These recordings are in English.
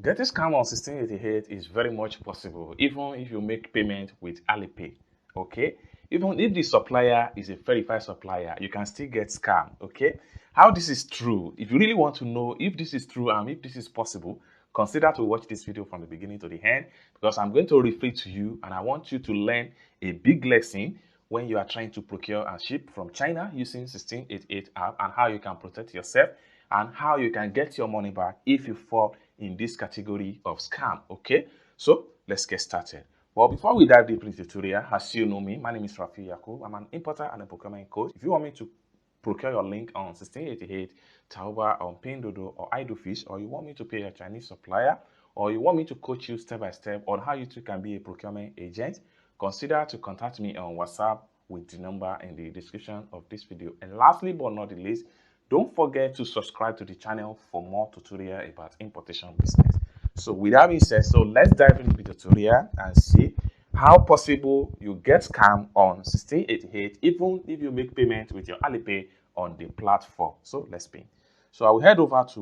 Getting scam on 1688 is very much possible, even if you make payment with Alipay. Okay, even if the supplier is a verified supplier, you can still get scam. Okay, how this is true? If you really want to know if this is true and if this is possible, consider to watch this video from the beginning to the end, because I'm going to refer to you and I want you to learn a big lesson when you are trying to procure and ship from China using 1688 app, and how you can protect yourself and how you can get your money back if you fall in this category of scam. Okay, so let's get started. Well, before we dive deep into the tutorial, as you know me, my name is Rafi Yakub. I'm an importer and a procurement coach. If you want me to procure your link on 1688, Taoba, on Pindodo, or Idlefish, or you want me to pay a Chinese supplier, or you want me to coach you step by step on how you too can be a procurement agent, consider to contact me on WhatsApp with the number in the description of this video. And lastly but not the least, don't forget to subscribe to the channel for more tutorial about importation business. So with that being said, so let's dive into the tutorial and see how possible you get scam on 1688 even if you make payment with your Alipay on the platform. So let's begin. So I will head over to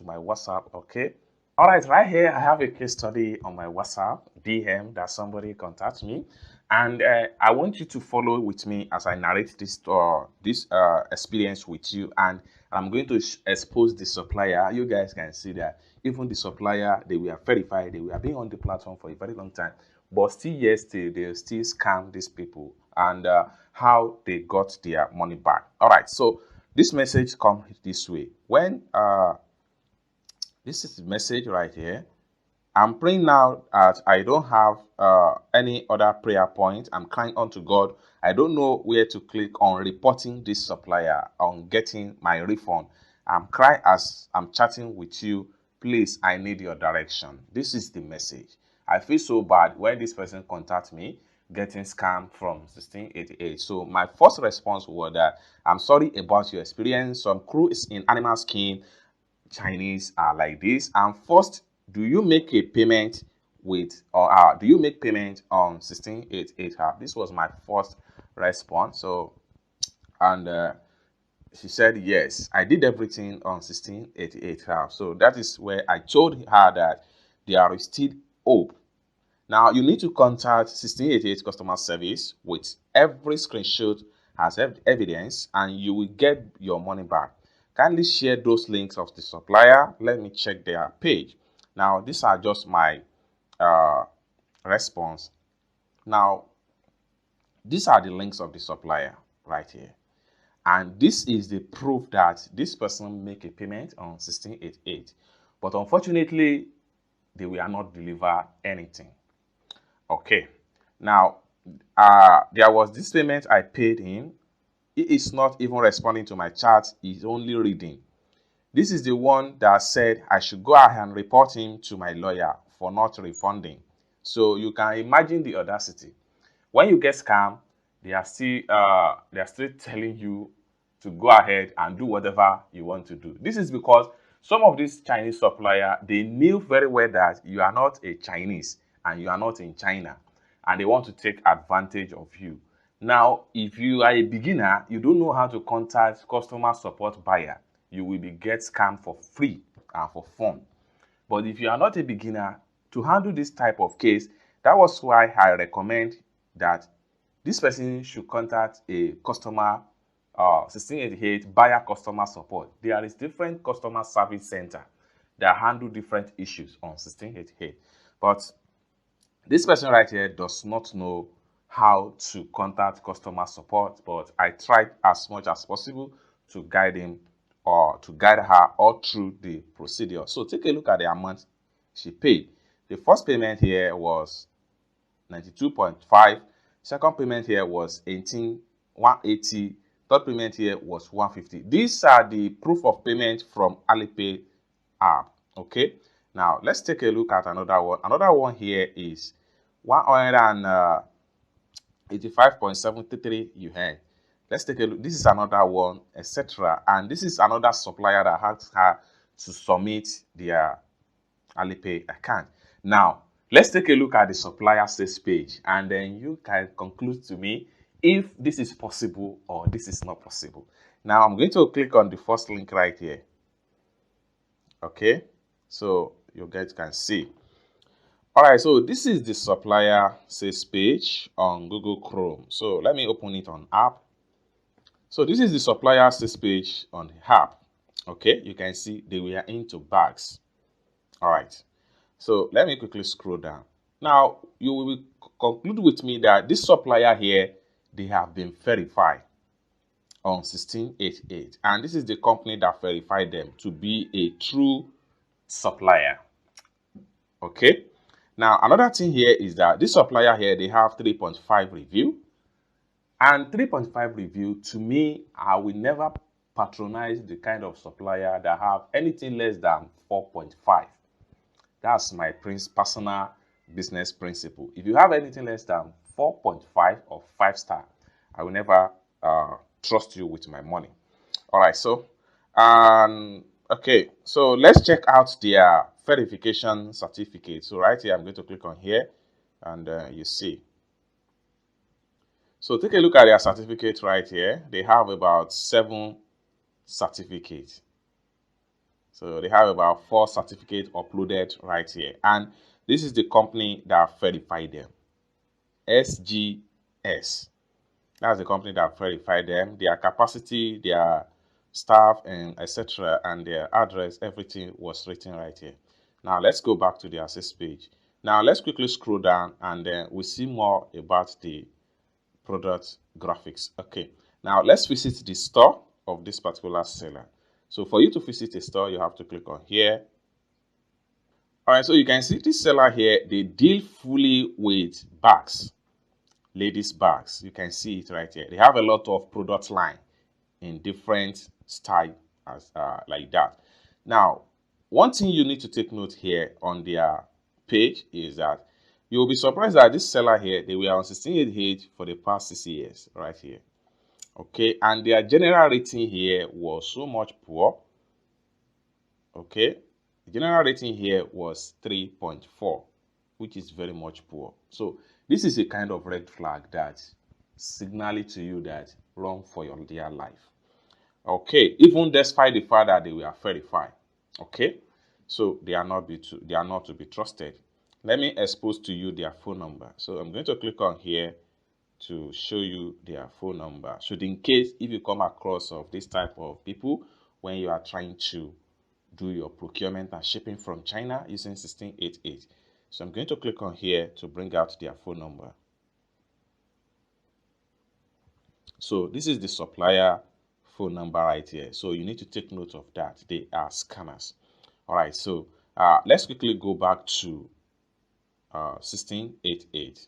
my WhatsApp. Okay. All right here I have a case study on my WhatsApp DM that somebody contacts me, and I want you to follow with me as I narrate this experience with you, and I'm going to expose the supplier. You guys can see that even the supplier, they were verified, they were being on the platform for a very long time, but still yesterday they still scam these people, and how they got their money back. All right, so this message comes this way. When this is the message right here. I'm praying now that I don't have any other prayer point. I'm crying unto God. I don't know where to click on reporting this supplier, on getting my refund. I'm crying as I'm chatting with you. Please, I need your direction. This is the message. I feel so bad when this person contacts me getting scammed from 1688. So my first response was that I'm sorry about your experience. Some crew is in animal skin. Chinese are like this. And first, do you make a payment with, or do you make payment on 1688 app? This was my first response. So, and she said yes, I did everything on 1688 app. So that is where I told her that there is still hope. Now you need to contact 1688 customer service with every screenshot as evidence, and you will get your money back. Kindly share those links of the supplier. Let me check their page. Now these are just my response. Now these are the links of the supplier right here, and this is the proof that this person make a payment on 1688, but unfortunately they will not deliver anything. Okay, now there was this payment I paid him. He is not even responding to my chat. He's only reading. This is the one that said I should go ahead and report him to my lawyer for not refunding. So you can imagine the audacity. When you get scammed, they are still telling you to go ahead and do whatever you want to do. This is because some of these Chinese supplier, they knew very well that you are not a Chinese and you are not in China, and they want to take advantage of you. Now, if you are a beginner, you don't know how to contact customer support buyer, you will be get scammed for free and for fun. But if you are not a beginner, to handle this type of case, that was why I recommend that this person should contact a customer 1688 buyer customer support. There is different customer service center that handle different issues on 1688. But this person right here does not know how to contact customer support, but I tried as much as possible to guide him or to guide her all through the procedure. So take a look at the amount she paid. The first payment here was 92.5. Second payment here was 180. Third payment here was 150. These are the proof of payment from Alipay app. Okay. Now let's take a look at another one. Another one here is 185.73 yuan. Let's take a look. This is another one, etc. And this is another supplier that asked her to submit their Alipay account. Now, let's take a look at the supplier sales page, and then you can conclude to me if this is possible or this is not possible. Now, I'm going to click on the first link right here. Okay, so you guys can see. All right, so this is the supplier sales page on Google Chrome. So let me open it on app. So this is the supplier sales page on the app. Okay, you can see they were into bags. All right, so let me quickly scroll down. Now you will conclude with me that this supplier here, they have been verified on 1688, and this is the company that verified them to be a true supplier. Okay, now another thing here is that this supplier here, they have 3.5 review, and 3.5 review, to me, I will never patronize the kind of supplier that have anything less than 4.5. That's my personal business principle. If you have anything less than 4.5 or 5 star, I will never trust you with my money. All right, so okay, so let's check out their verification certificate. So right here, I'm going to click on here, and you see. So take a look at their certificate right here. They have about 7 certificates. So they have about 4 certificates uploaded right here. And this is the company that verified them. SGS. That's the company that verified them. Their capacity, their staff, and etc. and their address, everything was written right here. Now let's go back to the access page. Now let's quickly scroll down, and then we see more about the product graphics. Okay, now let's visit the store of this particular seller. So for you to visit a store, you have to click on here. All right, so you can see this seller here, they deal fully with bags, ladies bags. You can see it right here. They have a lot of product line in different style as like that. Now, one thing you need to take note here on their page is that you will be surprised that this seller here, they were on 1688 for the past 6 years right here. Okay, and their general rating here was so much poor. Okay, the general rating here was 3.4, which is very much poor. So this is a kind of red flag that signaling to you that run for your dear life. Okay, even despite the fact that they were verified. Okay, so they are not to be trusted. Let me expose to you their phone number. So I'm going to click on here to show you their phone number. So in case if you come across of this type of people when you are trying to do your procurement and shipping from China using 1688. So I'm going to click on here to bring out their phone number. So this is the supplier phone number right here. So you need to take note of that. They are scammers. All right, so let's quickly go back to 1688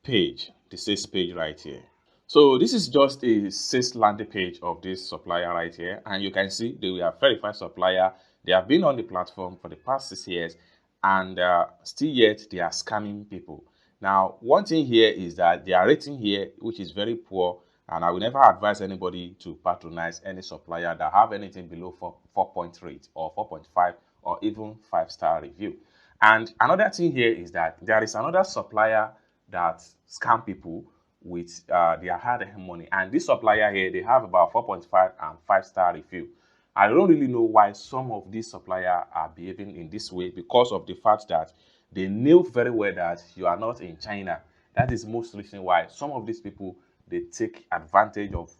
page, the sales page right here. So this is just a sales landing page of this supplier right here, and you can see they were a verified supplier. They have been on the platform for the past 6 years, and still yet they are scamming people. Now, one thing here is that their rating here, which is very poor, and I will never advise anybody to patronize any supplier that have anything below 4.3 or 4.5 or even 5-star review. And another thing here is that there is another supplier that scam people with their hard-earned money, and this supplier here, they have about 4.5 and 5-star review. I don't really know why some of these suppliers are behaving in this way, because of the fact that they know very well that you are not in China. That is most reason why some of these people, they take advantage of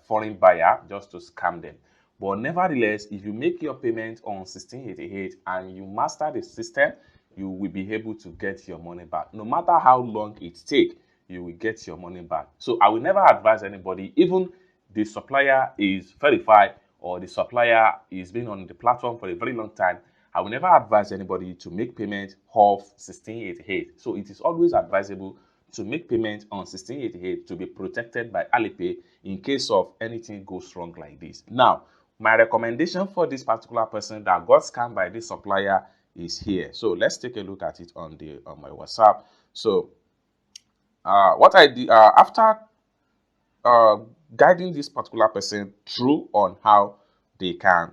foreign buyer just to scam them. But nevertheless, if you make your payment on 1688 and you master the system, you will be able to get your money back. No matter how long it takes, you will get your money back. So I will never advise anybody, even the supplier is verified or the supplier is been on the platform for a very long time, I will never advise anybody to make payment of 1688. So it is always advisable to make payment on 1688 to be protected by Alipay in case of anything goes wrong like this. Now, my recommendation for this particular person that got scammed by this supplier is here. So let's take a look at it on my WhatsApp. So what I did after guiding this particular person through on how they can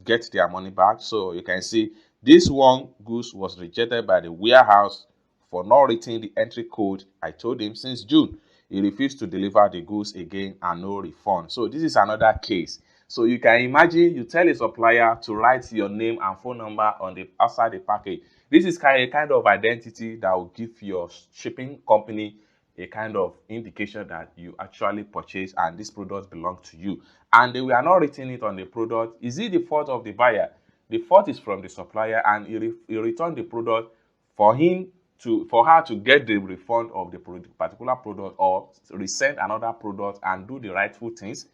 get their money back. So you can see this one goose was rejected by the warehouse for not writing the entry code I told him since June. He refused to deliver the goods again and no refund. So this is another case. So you can imagine you tell a supplier to write your name and phone number on the outside the package. This is kind of identity that will give your shipping company a kind of indication that you actually purchase and this product belongs to you. And we are not written it on the product. Is it the fault of the buyer? The fault is from the supplier, and he returned the product for her to get the refund of the particular product or resend another product and do the rightful things.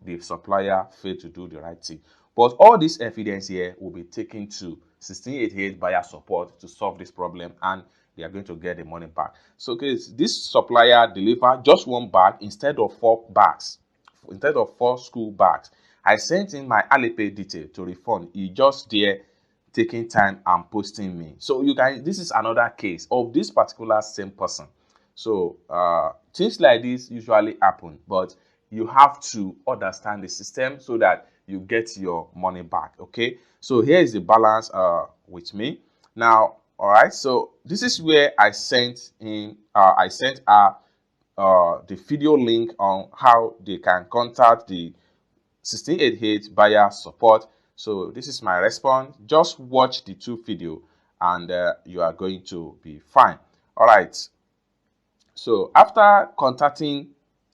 The supplier failed to do the right thing. But all this evidence here will be taken to 1688 buyer support to solve this problem, and they are going to get the money back. So this supplier delivered just one bag instead of 4 bags, instead of 4 school bags. I sent in my Alipay detail to refund. He just there taking time and posting me. So you guys, this is another case of this particular same person. So things like this usually happen, but you have to understand the system so that you get your money back. Okay, so here is the balance with me now. All right, so this is where I sent her the video link on how they can contact the 1688 buyer support. So this is my response. Just watch the 2 video and you are going to be fine. All right, so after contacting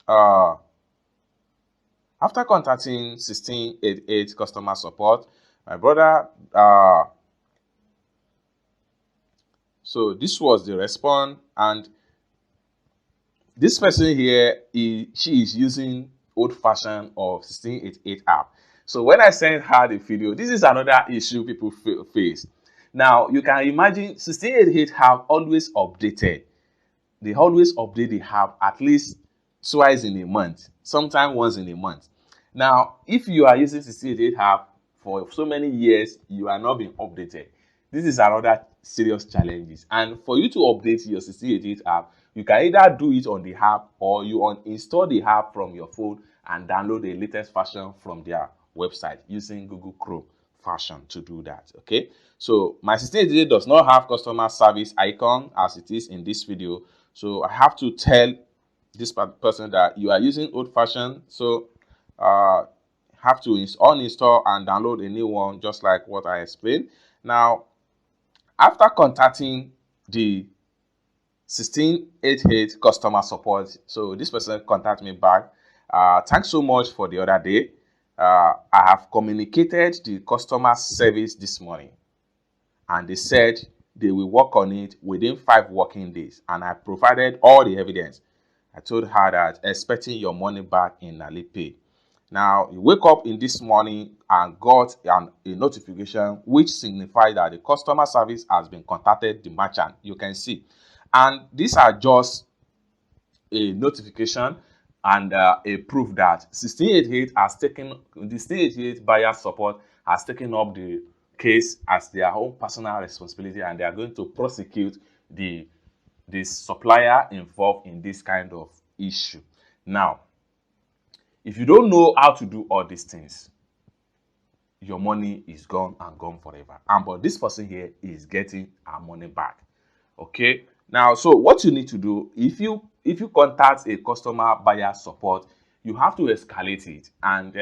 1688 customer support, my brother, so this was the response, and this person here, she is using old-fashioned of 1688 app. So when I sent her the video, this is another issue people face. Now you can imagine 1688 have always updated. They always update the app at least twice in a month, sometimes once in a month. Now, if you are using 1688 app for so many years, you are not being updated. This is another serious challenges. And for you to update your 1688 app, you can either do it on the app or you uninstall the app from your phone and download the latest version from their website using Google Chrome version to do that. Okay, so my 1688 does not have customer service icon as it is in this video. So I have to tell this person that you are using old-fashioned, so have to uninstall and download a new one, just like what I explained. Now, after contacting the 1688 customer support, so this person contacted me back. Thanks so much for the other day. I have communicated the customer service this morning, and they said they will work on it within 5 working days, and I provided all the evidence. I told her that expecting your money back in Alipay. Now, you wake up in this morning and got a notification which signifies that the customer service has been contacted the merchant. You can see. And these are just a notification and a proof that 1688 has taken, the 1688 buyer support has taken up the case as their own personal responsibility, and they are going to prosecute the supplier involved in this kind of issue. Now, if you don't know how to do all these things, your money is gone and gone forever. But this person here is getting our money back. Okay. Now, so what you need to do, if you contact a customer buyer support, you have to escalate it, and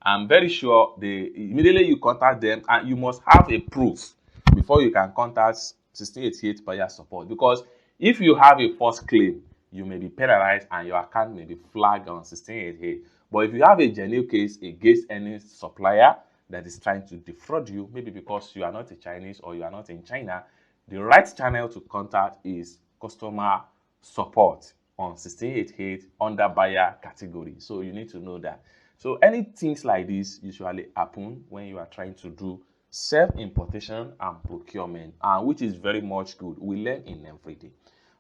I'm very sure immediately you contact them, and you must have a proof before you can contact 1688 buyer support, because if you have a false claim, you may be penalized and your account may be flagged on 1688. But if you have a genuine case against any supplier that is trying to defraud you, maybe because you are not a Chinese or you are not in China, the right channel to contact is customer support on 1688 under buyer category. So you need to know that. So any things like this usually happen when you are trying to do self-importation and procurement, which is very much good. We learn in every day.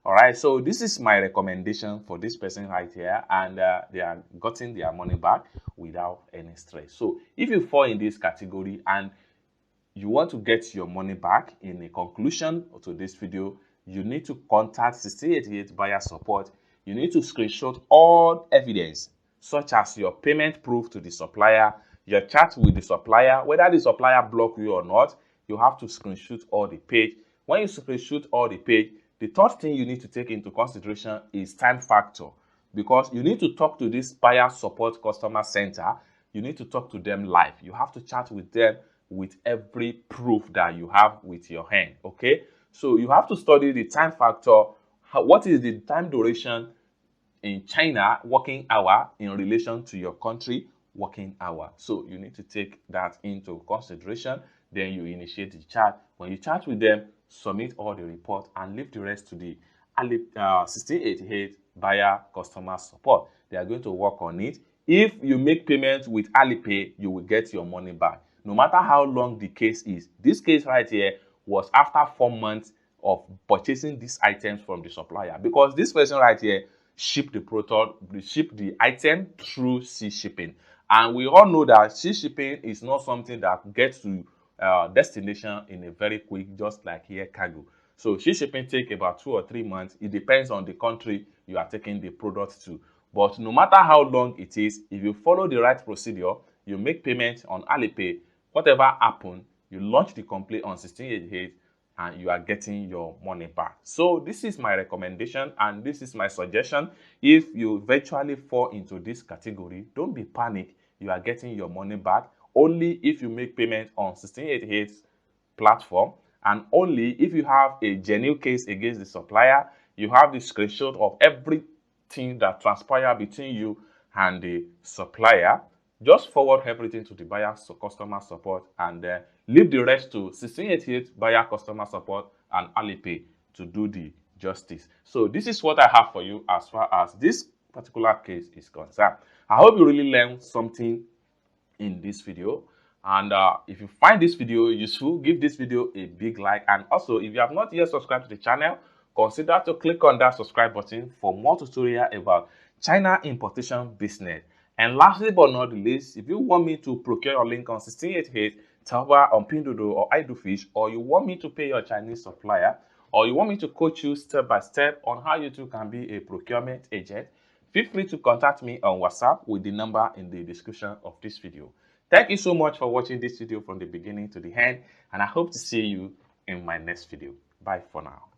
All right, so this is my recommendation for this person right here, and they are getting their money back without any stress. So if you fall in this category and you want to get your money back, in a conclusion to this video, you need to contact 1688 buyer support. You need to screenshot all evidence, such as your payment proof to the supplier, your chat with the supplier, whether the supplier block you or not. You have to screenshot all the page. When you screenshot all the page, the third thing you need to take into consideration is time factor, because you need to talk to this buyer support customer center you need to talk to them live. You have to chat with them with every proof that you have with your hand, okay? So you have to study the time factor. What is the time duration in China working hour in relation to your country working hour? So you need to take that into consideration. Then you initiate the chat. When you chat with them, submit all the report and leave the rest to the 1688 buyer customer support. They are going to work on it. If you make payment with Alipay, you will get your money back. No matter how long the case is. This case right here was after 4 months of purchasing these items from the supplier, because this person right here shipped the product, shipped the item through sea shipping. And we all know that sea shipping is not something that gets to destination in a very quick, just like air cargo. So sea shipping take about 2 or 3 months. It depends on the country you are taking the product to. But no matter how long it is, if you follow the right procedure, you make payment on Alipay, whatever happens, you launch the complaint on 1688 and you are getting your money back. So this is my recommendation and this is my suggestion. If you eventually fall into this category, don't be panicked. You are getting your money back only if you make payment on 1688 platform, and only if you have a genuine case against the supplier, you have the screenshot of everything that transpired between you and the supplier. Just forward everything to the buyer customer support and leave the rest to 1688 buyer customer support and Alipay to do the justice. So this is what I have for you as far as this particular case is concerned. I hope you really learned something in this video. And if you find this video useful, give this video a big like. And also, if you have not yet subscribed to the channel, consider to click on that subscribe button for more tutorial about China importation business. And lastly but not least, if you want me to procure your link on 1688, Taobao, on Pinduoduo or iDoFish, or you want me to pay your Chinese supplier, or you want me to coach you step by step on how you too can be a procurement agent, feel free to contact me on WhatsApp with the number in the description of this video. Thank you so much for watching this video from the beginning to the end, and I hope to see you in my next video. Bye for now.